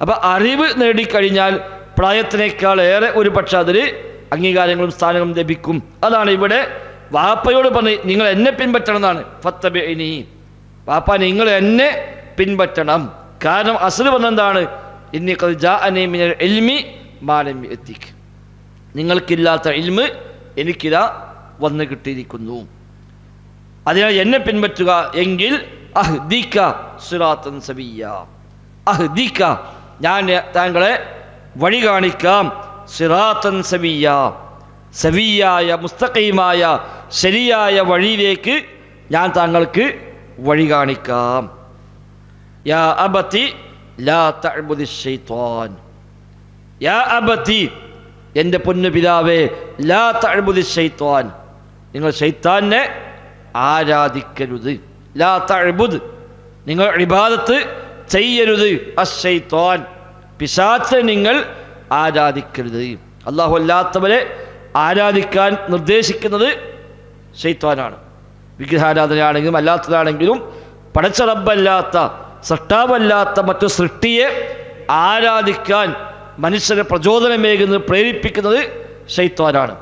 അപ്പോൾ അറിവ് നേടിക്കഴിഞ്ഞാൽ പ്രായത്തിനേക്കാൾ ഏറെ ഒരു പക്ഷേ അതിൽ അംഗീകാരങ്ങളും സ്ഥാനങ്ങളും ലഭിക്കും. അതാണ് ഇവിടെ വാപ്പയോട് പറഞ്ഞ് നിങ്ങൾ എന്നെ പിൻപറ്റണം എന്നാണ്. ഫത്തബിഇനി, വാപ്പ നിങ്ങൾ എന്നെ പിൻപറ്റണം. കാരണം അസ്ല് പറഞ്ഞെന്താണ്, ഇന്നി ഖദ് ജാഅനി മിനൽ ഇൽമി മാ ലം യഅതിക്, നിങ്ങൾക്കില്ലാത്ത ഇൽമ് എനിക്കിതാ വന്നു കിട്ടിയിരിക്കുന്നു. അതിനാൽ എന്നെ പിൻപറ്റുക എങ്കിൽ അഹ്ദിക സിറാത്തൻ സവിയ്യ, അഹ്ദിക ഞാൻ താങ്കളെ വഴി കാണിക്കാം, സിറാത്തൻ സവിയ്യ, സവിയായ മുസ്തഖീമായ ശരിയായ വഴിയിലേക്ക് ഞാൻ താങ്കൾക്ക് വഴി കാണിക്കാം. യാ അബതി ലാ തഅബുദി ശൈത്വാൻ, യാ അബതി എൻ്റെ പൊന്നു പിതാവേ, ലാ തഅബുദി ശൈത്വാൻ, നിങ്ങൾ ശൈത്താനെ ആരാധിക്കരുത്. ലാ തഅബുദ്, നിങ്ങൾ ഇബാദത്ത് ചെയ്യരുത്. അശൈത്വാൻ, പിശാചിനെ നിങ്ങൾ ആരാധിക്കരുത്. അല്ലാഹു അല്ലാത്തവരെ ആരാധിക്കാൻ നിർദ്ദേശിക്കുന്നത് ശൈത്വാനാണ്. വിഗ്രഹാരാധനയാണെങ്കിലും അല്ലാത്തതാണെങ്കിലും പടച്ച റബ്ബല്ലാത്ത സൃഷ്ടാവല്ലാത്ത മറ്റു സൃഷ്ടിയെ ആരാധിക്കാൻ മനുഷ്യരെ പ്രചോദനമേകുന്നത്, പ്രേരിപ്പിക്കുന്നത് ശൈത്വാനാണ്.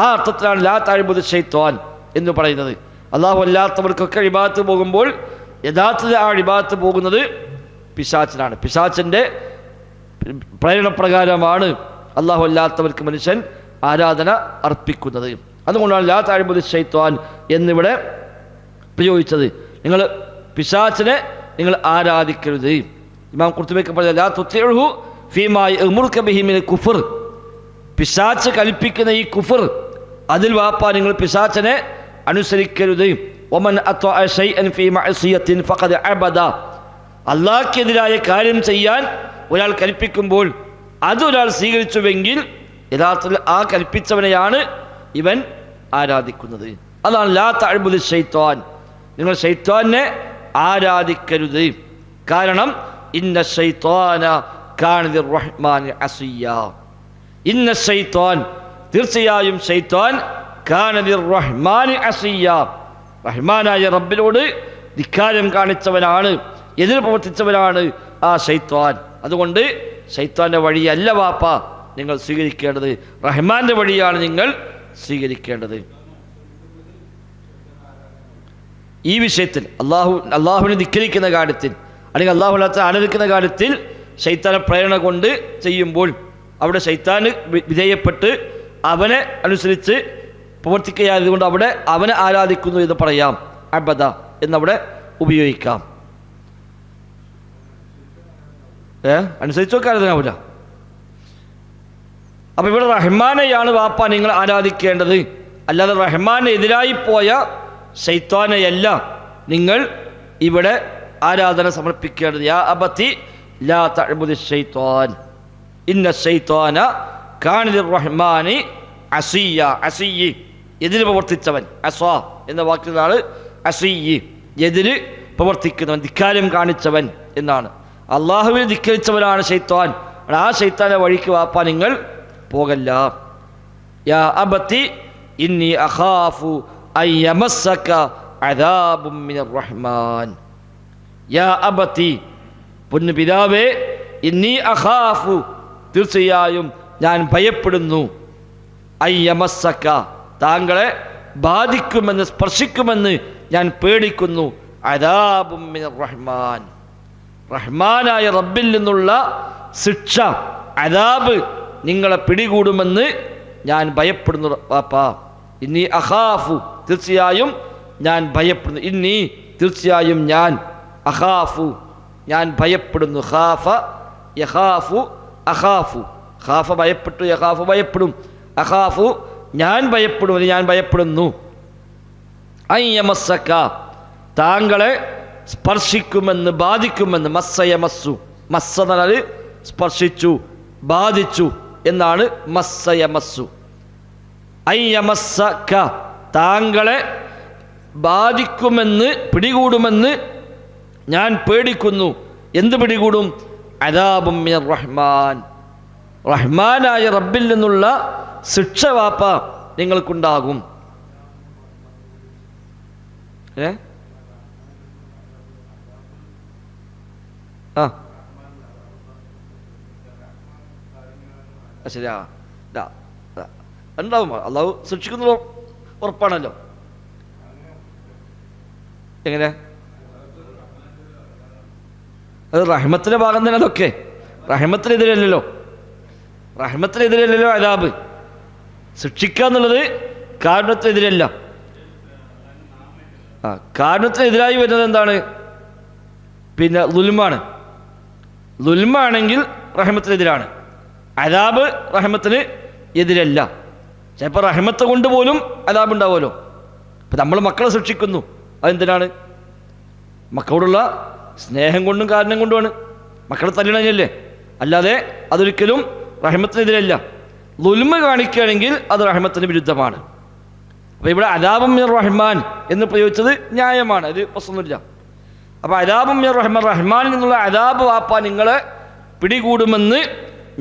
ആ അർത്ഥത്തിലാണ് ലാ തഅബുദ് ശൈത്വാൻ എന്ന് പറയുന്നത്. അല്ലാഹു അല്ലാത്തവർക്കൊക്കെ ഇബാദത്ത് പോകുമ്പോൾ യഥാർത്ഥത്തിൽ ആ ഇബാദത്ത് പോകുന്നത് പിശാചിനാണ്. പിശാചിൻ്റെ പ്രേരണപ്രകാരമാണ് അല്ലാഹു അല്ലാത്തവർക്ക് മനുഷ്യൻ ആരാധന അർപ്പിക്കുന്നത്. അതുകൊണ്ടാണ് ലാ തഅബുദ് ശൈത്വാൻ എന്നിവിടെ പ്രയോഗിച്ചത്. നിങ്ങൾ പിശാചിനെ നിങ്ങൾ ആരാധിക്കരുത്. ഇമാം ഖുർത്തുബിക്ക് പറഞ്ഞ ലാ തുതിഉഹു ഫീമാ യഅ്മുറുക ബിഹി മിനൽ കുഫർ, പിശാച് കൽപ്പിക്കുന്ന ഈ കുഫർ, അതിൽ വാപ്പ നിങ്ങൾ പിശാചിനെ അനുസരിക്കരുത്. വമൻ അത്വഅ ശൈഅൻ ഫീ മഅസിയത്തിൻ ഫഖദ് അബദ, അല്ലാഹുവിനെതിരായ കാര്യം ചെയ്യാൻ ഒരാൾ കൽപ്പിക്കുമ്പോൾ അതൊരാൾ സ്വീകരിച്ചുവെങ്കിൽ യഥാർത്ഥത്തിൽ ആ കൽപ്പിച്ചവനെയാണ് ഇവൻ ആരാധിക്കുന്നത്. അതാണ് ലാ തഅബുദ് ശൈത്വാൻ, നിങ്ങൾ ശൈത്വാനെ ആരാധിക്കരുത്. കാരണം ഇന്ന ശൈത്വാന കാന ലിർറഹ്മാനി അസിയ്യ, ഇന്ന ശൈത്വാൻ, തീർച്ചയായും ശൈത്വാൻ കാന ലിർറഹ്മാനി അസിയ്യ, റഹ്മാനായ റബ്ബിനോട് ധിക്കാരം കാണിച്ചവനാണ്, എതിർ പ്രവർത്തിച്ചവനാണ് ആ ശൈത്വാൻ. അതുകൊണ്ട് ശൈത്വാന്റെ വഴിയല്ല വാപ്പ നിങ്ങൾ സ്വീകരിക്കേണ്ടത്, റഹ്മാന്റെ വഴിയാണ് നിങ്ങൾ സ്വീകരിക്കേണ്ടത്. ഈ വിഷയത്തിൽ അള്ളാഹുവിനെ ധിക്കരിക്കുന്ന കാര്യത്തിൽ അല്ലെങ്കിൽ അള്ളാഹു അല്ലാത്ത ആരാധിക്കുന്ന കാര്യത്തിൽ ശൈത്താനെ പ്രേരണ കൊണ്ട് ചെയ്യുമ്പോൾ അവിടെ ശൈത്താന് വിധേയപ്പെട്ട് അവനെ അനുസരിച്ച് പ്രവർത്തിക്കുകയായതുകൊണ്ട് അവിടെ അവനെ ആരാധിക്കുന്നു എന്ന് പറയാം. അബദ എന്നവിടെ ഉപയോഗിക്കാം. അനുസരിച്ച് നോക്കാൻ ആരാധനാവില്ല. അപ്പം ഇവിടെ റഹ്മാനെയാണ് വാപ്പ നിങ്ങൾ ആരാധിക്കേണ്ടത്, അല്ലാതെ റഹ്മാനെ എതിരായി പോയ ശൈത്വാനെയല്ല നിങ്ങൾ ഇവിടെ ആരാധന സമർപ്പിക്കേണ്ടത്. യാ അബതി ലാ തഅബുദി ശൈത്വാൻ ഇന്ന ശൈത്വാന കാന ലിർറഹ്മാനി അസിയ്യ, അസിയ്യ് എതിര് പ്രവർത്തിച്ചവൻ, അസ്വാ എന്ന വാക്കിലാണ് അസിയ്യ് എതിര് പ്രവർത്തിക്കുന്നവൻ, ധിക്കാരം കാണിച്ചവൻ എന്നാണ്. അള്ളാഹുവിനെ ധിക്കരിച്ചവനാണ് ശൈത്താൻ. ആ ശൈത്താന്റെ വഴിക്ക് വാപ്പ നിങ്ങൾ പോകല്ല. യാ അബത്തി ഇന്നി അഖാഫു അൻ യമസ്സക അദാബും മിനർ റഹ്മാൻ. യാ അബത്തി, പൊന്നു പിതാവേ, ഇന്നി അഖാഫു, തീർച്ചയായും ഞാൻ ഭയപ്പെടുന്നു, അൻ യമസ്സക, താങ്കളെ ബാധിക്കുമെന്ന്, സ്പർശിക്കുമെന്ന് ഞാൻ പേടിക്കുന്നു, അദാബും മിനർ റഹ്മാൻ, റഹ്മാനായ റബ്ബിൽ നിന്നുള്ള ശിക്ഷ, അദാബ് നിങ്ങളെ പിടികൂടുമെന്ന് ഞാൻ ഭയപ്പെടുന്നു പാപ്പാ. ഇന്നി അഖാഫു, തീർച്ചയായും ഞാൻ ഭയപ്പെടുന്നു, ഇന്നി, തീർച്ചയായും ഞാൻ, അഖാഫു, ഞാൻ ഭയപ്പെടുന്നു, ഖാഫ യഖാഫു അഖാഫു, ഖാഫ ഭയപ്പെട്ടു, യഖാഫു ഭയപ്പെടും, അഖാഫു ഞാൻ ഭയപ്പെടും, ഞാൻ ഭയപ്പെടുന്നു, അൻ യമസ്സക, താങ്കളെ സ്പർശിക്കുമെന്ന്, ബാധിക്കുമെന്ന്, മസ്സയമസ്സു, മസ്സ എന്നാൽ സ്പർശിച്ചു, ബാധിച്ചു എന്നാണ് മസ്സയമസ്സു. അൻ യമസ്സക, താങ്കളെ ബാധിക്കുമെന്ന്, പിടികൂടുമെന്ന് ഞാൻ പേടിക്കുന്നു. എന്ത് പിടികൂടും? അദാബും മിനർ റഹ്മാൻ, റഹ്മാനായ റബ്ബിൽ നിന്നുള്ള ശിക്ഷ വാപ്പ നിങ്ങൾക്കുണ്ടാകും. ശരിയാ, ഉണ്ടാവും. അള്ളാഹു ശിക്ഷിക്കുന്നത് ഉറപ്പാണല്ലോ. എങ്ങനെ? അത് റഹ്മത്തിന്റെ ഭാഗം തന്നെ. അതൊക്കെ റഹ്മത്തിനെതിരല്ലോ, റഹ്മത്തിനെതിരല്ലോ അദാബ്. ശിക്ഷിക്കുക എന്നുള്ളത് കാരണത്തിനെതിരല്ല. കാരണത്തിനെതിരായി വരുന്നത് എന്താണ്? പിന്നെ ദുൽമാണ്. ദുൽമാണെങ്കിൽ റഹ്മത്തിനെതിരാണ്. അദാബ് റഹ്മത്തിന് എതിരല്ല. ചിലപ്പോൾ റഹ്മത്ത് കൊണ്ട് പോലും അദാബ് ഉണ്ടാവുമല്ലോ. ഇപ്പം നമ്മൾ മക്കളെ ശിക്ഷിക്കുന്നു, അതെന്തിനാണ്? മക്കളോടുള്ള സ്നേഹം കൊണ്ടും കാരണം കൊണ്ടുമാണ്. മക്കളെ തല്ലണല്ലേ, അല്ലാതെ അതൊരിക്കലും റഹ്മത്തിനെതിരല്ല. ദുൽമ കാണിക്കുകയാണെങ്കിൽ അത് റഹ്മത്തിന് വിരുദ്ധമാണ്. അപ്പോൾ ഇവിടെ അദാബും മിനർ റഹ്മാൻ എന്ന് പ്രയോഗിച്ചത് ന്യായമാണ്, അത് പ്രശ്നമൊന്നുമില്ല. അപ്പോൾ അദാബും മിനർ റഹ്മാൻ, റഹ്മാനിൽ നിന്നുള്ള അദാബ് വാപ്പ നിങ്ങളെ പിടികൂടുമെന്ന്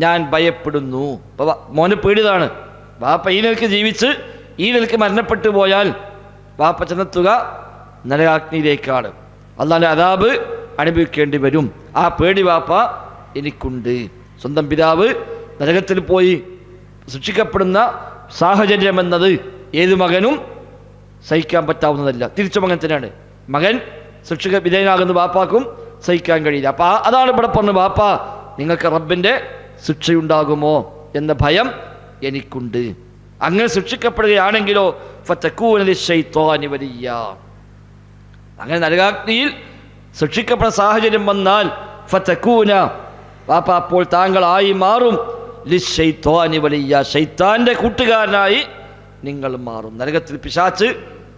ഞാൻ ഭയപ്പെടുന്നു. അപ്പോൾ മോനെ പേടിതാണ്. വാപ്പ ഈ നിലക്ക് ജീവിച്ച് ഈ നിലക്ക് മരണപ്പെട്ടു പോയാൽ വാപ്പ ചെന്നെത്തുക നരകാഗ്നിയിലേക്കാണ്. അല്ലാതെ അദാബ് അനുഭവിക്കേണ്ടി വരും. ആ പേടി വാപ്പ എനിക്കുണ്ട്. സ്വന്തം പിതാവ് നരകത്തിൽ പോയി ശിക്ഷിക്കപ്പെടുന്ന സാഹചര്യം എന്നത് ഏത് മകനും സഹിക്കാൻ പറ്റാവുന്നതല്ല. തിരിച്ചു മകൻ തന്നെയാണ്. മകൻ ശിക്ഷക വിധേയനാകുന്ന ബാപ്പാക്കും സഹിക്കാൻ കഴിയില്ല. അപ്പം അതാണ് ഇവിടെ പറഞ്ഞത്, ബാപ്പ നിങ്ങൾക്ക് റബ്ബിൻ്റെ ശിക്ഷയുണ്ടാകുമോ എന്ന ഭയം എനിക്കുണ്ട്. അങ്ങനെ ശിക്ഷിക്കപ്പെടുകയാണെങ്കിലോ ഫതകൂന ലിശ്ശൈത്വാനി വലിയ, അങ്ങനെ നരകാഗ്നിയിൽ ശിക്ഷിക്കപ്പെടുന്ന സാഹചര്യം വന്നാൽ ഫതകൂന, ബാപ്പ അപ്പോൾ താങ്കളായി മാറും, ലിശ്ശൈത്വാനി വലിയ, ശൈത്താൻ്റെ കൂട്ടുകാരനായി നിങ്ങൾ മാറും. നരകത്തിൽ പിശാച്ച്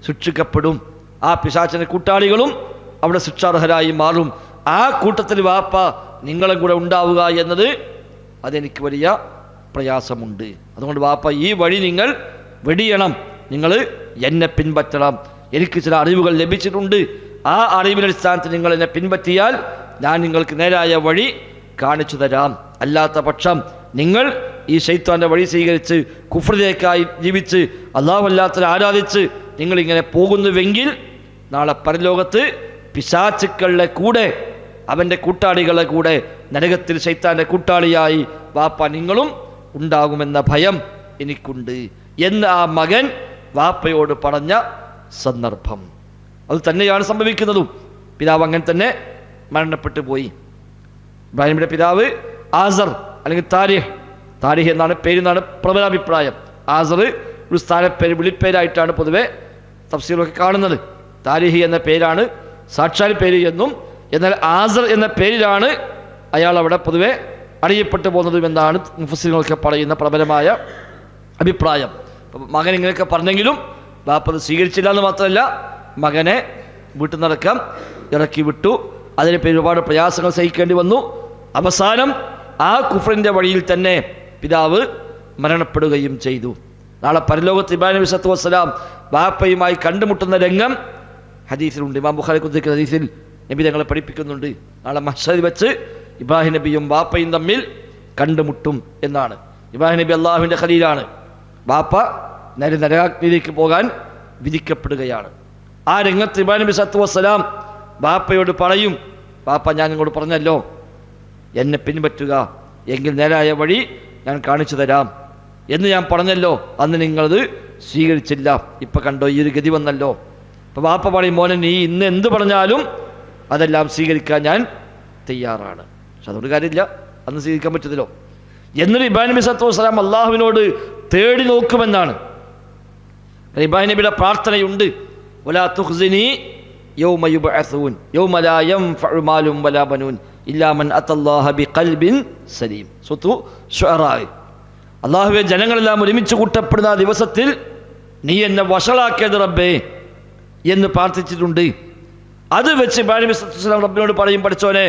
ശിക്ഷിക്കപ്പെടും. ആ പിശാച്ചിൻ്റെ കൂട്ടാളികളും അവിടെ ശിക്ഷാർഹരായി മാറും. ആ കൂട്ടത്തിൽ വാപ്പ നിങ്ങളും കൂടെ ഉണ്ടാവുക എന്നത് അതെനിക്ക് വലിയ പ്രയാസമുണ്ട്. അതുകൊണ്ട് വാപ്പ ഈ വഴി നിങ്ങൾ വെടിയണം, നിങ്ങൾ എന്നെ പിൻപറ്റണം. എനിക്ക് ചില അറിവുകൾ ലഭിച്ചിട്ടുണ്ട്. ആ അറിവിൻ്റെ അടിസ്ഥാനത്തിൽ നിങ്ങൾ എന്നെ പിൻപറ്റിയാൽ ഞാൻ നിങ്ങൾക്ക് നേരായ വഴി കാണിച്ചു തരാം. അല്ലാത്ത പക്ഷം നിങ്ങൾ ഈ ശൈത്താൻ്റെ വഴി സ്വീകരിച്ച് കുഫ്രിലേക്കായി ജീവിച്ച് അല്ലാഹുവല്ലാത്തവരെ ആരാധിച്ച് നിങ്ങളിങ്ങനെ പോകുന്നുവെങ്കിൽ നാളെ പരലോകത്ത് പിശാചുക്കളുടെ കൂടെ, അവൻ്റെ കൂട്ടാളികളുടെ കൂടെ നരകത്തിൽ ശൈത്താൻ്റെ കൂട്ടാളിയായി വാപ്പ നിങ്ങളും ഉണ്ടാകുമെന്ന ഭയം എനിക്കുണ്ട് എന്ന് ആ മകൻ വാപ്പയോട് പറഞ്ഞ സന്ദർഭം അത് തന്നെയാണ് സംഭവിക്കുന്നതും. പിതാവ് അങ്ങനെ തന്നെ മരണപ്പെട്ടു പോയി. ഇബ്രാഹിമിൻ്റെ പിതാവ് ആസർ അല്ലെങ്കിൽ താരിഹ് എന്നാണ് പേരെന്നാണ് പ്രബലാഭിപ്രായം. ആസർ ഒരു സ്ഥാനപ്പേര്, വിളിപ്പേരായിട്ടാണ് പൊതുവെ തഫ്സീറൊക്കെ കാണുന്നത്. താരിഹ് എന്ന പേരാണ് സാക്ഷാൽ പേര് എന്നും, എന്നാൽ ആസർ എന്ന പേരിലാണ് അയാൾ അവിടെ പൊതുവെ അറിയപ്പെട്ടു പോകുന്നതും എന്നാണ് മുഫസ്സിറുകളൊക്കെ പറയുന്ന പ്രബലമായ അഭിപ്രായം. മകൻ ഇങ്ങനെയൊക്കെ പറഞ്ഞെങ്കിലും ബാപ്പത് സ്വീകരിച്ചില്ല എന്ന് മാത്രമല്ല, മകനെ വീട്ടിൽ നിന്നടക്കം ഇറക്കി വിട്ടു. അതിന് പേര് ഒരുപാട് പ്രയാസങ്ങൾ സഹിക്കേണ്ടി വന്നു. അവസാനം ആ കുഫറിൻ്റെ വഴിയിൽ തന്നെ പിതാവ് മരണപ്പെടുകയും ചെയ്തു. നാളെ പരലോകത്ത് ഇബ്രാഹിം നബി സ്വല്ലല്ലാഹു അലൈഹി വസല്ലം ബാപ്പയുമായി കണ്ടുമുട്ടുന്ന രംഗം ഹദീസിലുണ്ട്. ഇമാം ബുഖാരി ഉദ്ധരിക്കുന്ന ഹദീസിൽ നബി തങ്ങളെ പഠിപ്പിക്കുന്നുണ്ട്. നാളെ മഹ്ശറിൽ വെച്ച് ഇബ്രാഹിം നബിയും ബാപ്പയും തമ്മിൽ കണ്ടുമുട്ടും എന്നാണ്. ഇബ്രാഹിം നബി അള്ളാഹുവിൻ്റെ ഖലീലാണ്. ബാപ്പ നേരെ നരകാഗ്നിയിലേക്ക് പോകാൻ വിധിക്കപ്പെടുകയാണ്. ആ രംഗത്ത് ഇബ്രാഹിം നബി സല്ലല്ലാഹു അലൈഹി വസല്ലം ബാപ്പയോട് പറയും, ബാപ്പ ഞാൻ നിങ്ങളോട് പറഞ്ഞല്ലോ എന്നെ പിൻപറ്റുക, എങ്കിൽ നേരായ വഴി ഞാൻ കാണിച്ചു തരാം എന്ന് ഞാൻ പറഞ്ഞല്ലോ, അന്ന് നിങ്ങളത് സ്വീകരിച്ചില്ല, ഇപ്പം കണ്ടോ ഈ ഒരു ഗതി വന്നല്ലോ. അപ്പോൾ ബാപ്പ പറയും, മോനെ നീ ഇന്ന് എന്ത് പറഞ്ഞാലും അതെല്ലാം സ്വീകരിക്കാൻ ഞാൻ തയ്യാറാണ്. പക്ഷെ അതുകൊണ്ട് കാര്യമില്ല, അന്ന് സ്വീകരിക്കാൻ പറ്റത്തില്ലോ. എന്നിട്ട് ഇബ്രാഹിം നബി സല്ലല്ലാഹു അലൈഹി വസല്ലം അള്ളാഹുവിനോട് തേടി നോക്കുമെന്നാണ്. ഇബ്രാഹിം നബിയുടെ പ്രാർത്ഥനയുണ്ട്, വലാ തുഖ്സിനി യൗമ യുബ്അസൂൻ യൗമ ലാ യൻഫഉ മാലും വലാ ബനൂൻ ഇല്ലാ മൻ അത്തല്ലാഹ ബിഖൽബിൻ സലീം. സൂറത്തു ശുഅറാ. അള്ളാഹുവെ ജനങ്ങളെല്ലാം ഒരുമിച്ച് കൂട്ടപ്പെടുന്ന ആ ദിവസത്തിൽ നീ എന്നെ വഷളാക്കിയത് റബ്ബേ എന്ന് പ്രാർത്ഥിച്ചിട്ടുണ്ട്. അത് വെച്ച് ഇബ്രാഹിം നബി സല്ലല്ലാഹു അലൈഹി വസല്ലം റബ്ബിനോട് പറയും, പഠിച്ചോനെ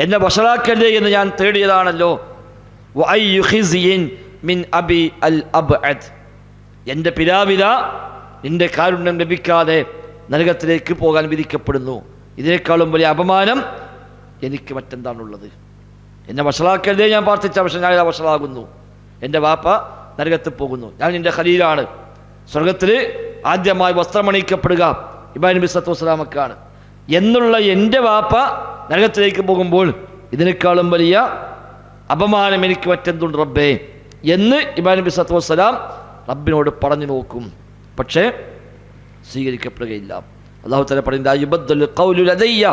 എന്നെ വഷളാക്കല്ലേ എന്ന് ഞാൻ തേടിയതാണല്ലോ. വഅയ്യു ഖിസിയിൻ മിൻ അബി അൽ അബ്അദ്, എൻ്റെ പിതാവിത നിന്റെ കാരുണ്യം ലഭിക്കാതെ നരകത്തിലേക്ക് പോകാൻ വിധിക്കപ്പെടുന്നു. ഇതിനേക്കാളും വലിയ അപമാനം എനിക്ക് മറ്റെന്താണുള്ളത്? എന്നെ വഷളാക്കരുതേ ഞാൻ പ്രാർത്ഥിച്ച, പക്ഷെ ഞാൻ വഷളാകുന്നു. എൻ്റെ വാപ്പ നരകത്തിൽ പോകുന്നു, ഞാൻ നിൻ്റെ ഖലീലാണ്. സ്വർഗത്തിൽ ആദ്യമായി വസ്ത്രമണിക്കപ്പെടുക ഇബ്രാഹിം നബി സല്ലല്ലാഹു അലൈഹി വസല്ലമക്കാണ് എന്നുള്ള എൻ്റെ വാപ്പ നരകത്തിലേക്ക് പോകുമ്പോൾ ഇതിനേക്കാളും വലിയ അപമാനം എനിക്ക് മറ്റെന്തുണ്ട് റബ്ബേ എന്ന് ഇബ്രാഹിം നബി സല്ലല്ലാഹു അലൈഹി വസല്ലം റബ്ബിനോട് പറഞ്ഞു നോക്കും. പക്ഷേ സ്വീകരിക്കപ്പെടുകയില്ല. അല്ലാഹു തആല പറയുന്നത് യുബദ്ദലു ഖൗലു ലദയ്യ,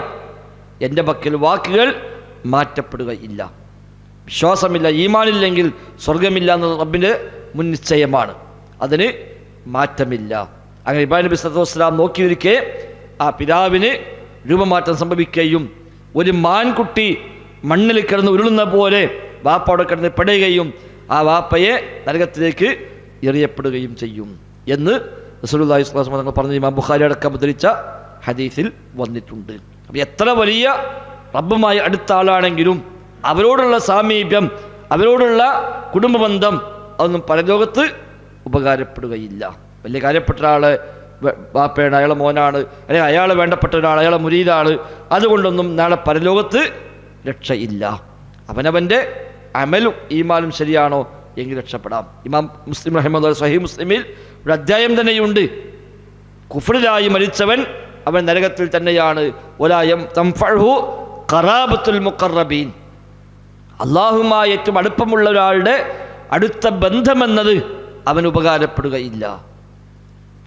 എൻ്റെ പക്കൽ വാക്കുകൾ മാറ്റപ്പെടുകയില്ല. വിശ്വാസമില്ല, ഈമാനില്ലെങ്കിൽ സ്വർഗമില്ല എന്നത് റബ്ബിൻ്റെ മുൻ നിശ്ചയമാണ്, അതിന് മാറ്റമില്ല. അങ്ങനെ ഇബ്രാഹിം നബി സല്ലല്ലാഹു അലൈഹി വസല്ലം നോക്കിയിരിക്കെ ആ പിതാവിന് രൂപമാറ്റം സംഭവിക്കുകയും ഒരു മാൻകുട്ടി മണ്ണിൽ കിടന്ന് ഉരുളുന്ന പോലെ വാപ്പ അവിടെ കിടന്ന് പെടുകയും ആ വാപ്പയെ നരകത്തിലേക്ക് എറിയപ്പെടുകയും ചെയ്യും എന്ന് റസൂലുള്ളാഹി സ്വല്ലല്ലാഹു അലൈഹി വസല്ലം പറഞ്ഞ ഇമാം ബുഖാരി അടക്കം ഉദ്ധരിച്ച ഹദീസിൽ വന്നിട്ടുണ്ട്. അപ്പോൾ എത്ര വലിയ റബ്ബുമായി അടുത്ത ആളാണെങ്കിലും അവരോടുള്ള സാമീപ്യം, അവരോടുള്ള കുടുംബബന്ധം അതൊന്നും പരലോകത്ത് ഉപകാരപ്പെടുകയില്ല. വലിയ കാര്യപ്പെട്ട ഒരാൾ ബാപ്പയാണ്, അയാളെ മോനാണ്, അല്ലെങ്കിൽ അയാളെ വേണ്ടപ്പെട്ട ഒരാൾ, അയാളെ മുരീദാണ്, അതുകൊണ്ടൊന്നും നാളെ പരലോകത്ത് രക്ഷയില്ല. അവനവൻ്റെ അമലും ഈമാനും ശരിയാണോ എങ്കിൽ രക്ഷപ്പെടാം. ഇമാം മുസ്ലിം റഹിമഹുല്ലാഹ് സ്വഹീഹ് മുസ്ലിമിൽ ഒരു അധ്യായം തന്നെയുണ്ട്, കുഫ്റിലായി മരിച്ചവൻ അവൻ നരകത്തിൽ തന്നെയാണ്. വലായം തൻഫഉഹു ഖറാബത്തുൽ മുഖറബീൻ, അള്ളാഹുമായി ഏറ്റവും അടുപ്പമുള്ള ഒരാളുടെ അടുത്ത ബന്ധമെന്നത് അവന് ഉപകാരപ്പെടുകയില്ല.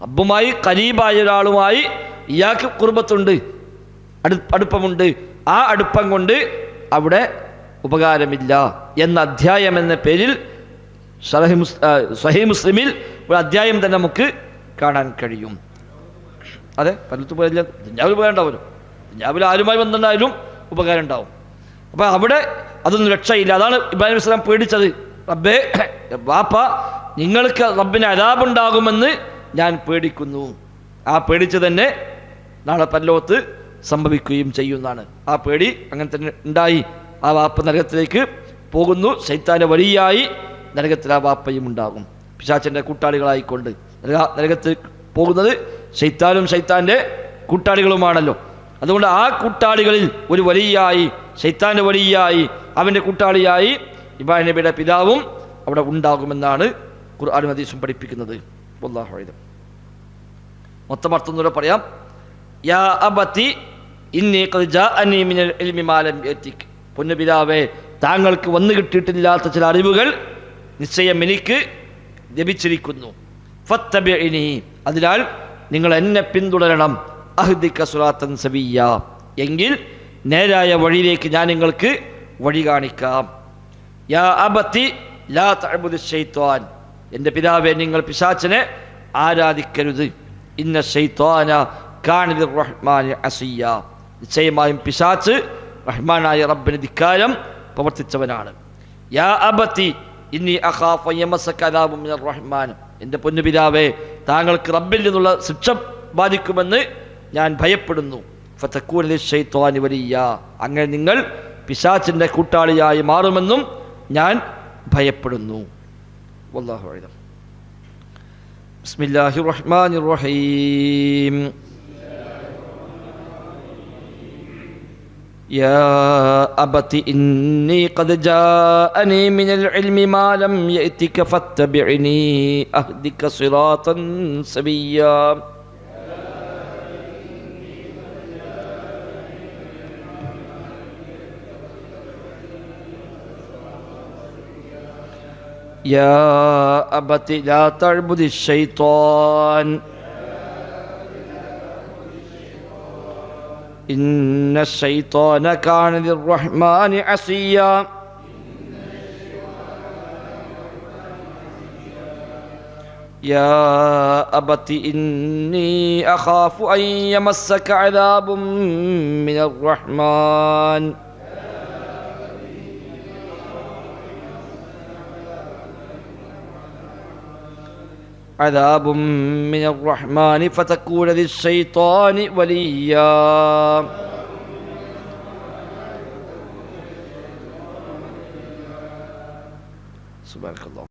റബ്ബുമായി ഖരീബായ ഒരാളുമായി ഇയാൾക്ക് ഖുർബത്തുണ്ട്, അടുപ്പമുണ്ട്, ആ അടുപ്പം കൊണ്ട് അവിടെ ഉപകാരമില്ല എന്ന അധ്യായം എന്ന പേരിൽ സ്വഹീഹ് മുസ്ലിമിൽ ഒരു അധ്യായം തന്നെ നമുക്ക് കാണാൻ കഴിയും. അതെ, പലത്തും പോയില്ല, ദുനിയാവിൽ ഉപകാരം ഉണ്ടാവുമല്ലോ, ദുനിയാവിൽ ആരുമായി ബന്ധമുണ്ടായാലും ഉപകാരം ഉണ്ടാവും. അപ്പം അവിടെ അതൊന്നും രക്ഷയില്ല. അതാണ് ഇബ്രാഹിം നബി സ്വല്ലല്ലാഹു അലൈഹി വസല്ലം പേടിച്ചത്. റബ്ബേ വാപ്പ നിങ്ങൾക്ക് റബ്ബിന് അദാബുണ്ടാകുമെന്ന് ഞാൻ പേടിക്കുന്നു. ആ പേടിച്ച് തന്നെ നാളെ പരലോകത്ത് സംഭവിക്കുകയും ചെയ്യുന്നതാണ്. ആ പേടി അങ്ങനെ തന്നെ ഉണ്ടായി. ആ വാപ്പ നരകത്തിലേക്ക് പോകുന്നു, ശൈത്താൻ്റെ വഴിയായി നരകത്തിൽ ആ വാപ്പയും ഉണ്ടാകും. പിശാചിൻ്റെ കൂട്ടാളികളായിക്കൊണ്ട് നരകത്തിൽ പോകുന്നത് ശൈത്താനും ശൈത്താൻ്റെ കൂട്ടാളികളുമാണല്ലോ. അതുകൊണ്ട് ആ കൂട്ടാളികളിൽ ഒരു വലിയായി, ശൈത്താൻ്റെ വലിയായി, അവൻ്റെ കൂട്ടാളിയായി ഇബ്രാഹിം നബിയുടെ പിതാവും അവിടെ ഉണ്ടാകുമെന്നാണ് ഖുർആനും ഹദീസും പഠിപ്പിക്കുന്നത്. വല്ലാഹു അഅലം. മൊത്തം അർത്ഥം പറയാം. യാ അബതി ഇന്നി ഖദ് ജാഅനി മിനൽ ഇൽമി മാ ലം യതിക്, പൊന്നുപിതാവേ താങ്കൾക്ക് വന്നു കിട്ടിയിട്ടില്ലാത്ത ചില അറിവുകൾ നിശ്ചയം എനിക്ക് ലഭിച്ചിരിക്കുന്നു. ഫത്തബിഇനി, അതിനാൽ നിങ്ങൾ എന്നെ പിന്തുടരണം. അഹ്ദിക സിറാത്തൻ സവിയ്യ, എങ്കിൽ നേരായ വഴിയിലേക്ക് ഞാൻ നിങ്ങൾക്ക് വഴി കാണിക്കാം. യാ അബതി ലാ തഅബുദു ശൈത്വാൻ, എൻ്റെ പിതാവേ നിങ്ങൾ പിശാചിനെ ആരാധിക്കരുത്. ഇന്ന ശൈത്വാന കാന ലിർറഹ്മാനി അസിയ്യ, നിശ്ചയമായും പിശാച് റഹ്മാനായ റബ്ബിന് ധിക്കാരം പ്രവർത്തിച്ചവനാണ്. യാ അബതി ഇന്നി അഖാഫു യമസക അദാബു മിനർ റഹ്മാൻ, എൻ്റെ പൊന്നുപിതാവേ താങ്കൾക്ക് റബ്ബിൽ നിന്നുള്ള ശിക്ഷ ബാധിക്കുമെന്ന് ഞാൻ ഭയപ്പെടുന്നു. ഫതകൂന ലിശ്ശൈത്വാനി വലിയ്യ, അങ്ങനെ നിങ്ങൾ പിശാചിൻ്റെ കൂട്ടാളിയായി മാറുമെന്നും ഞാൻ ഭയപ്പെടുന്നു. വല്ലാഹു അഅലം. ബിസ്മില്ലാഹിർ റഹ്മാനിർ റഹീം. يا أبت إني قد جاءني من العلم ما لم يأتك فاتبعني أهدك صراطا سويا يا أبت لا تعبد الشيطان إن الشيطان كان للرحمن عصيا يا أبت إني أخاف أن يمسك عذاب من الرحمن عذاب من الرحمن فتكون للشيطان وليا سبحانك اللهم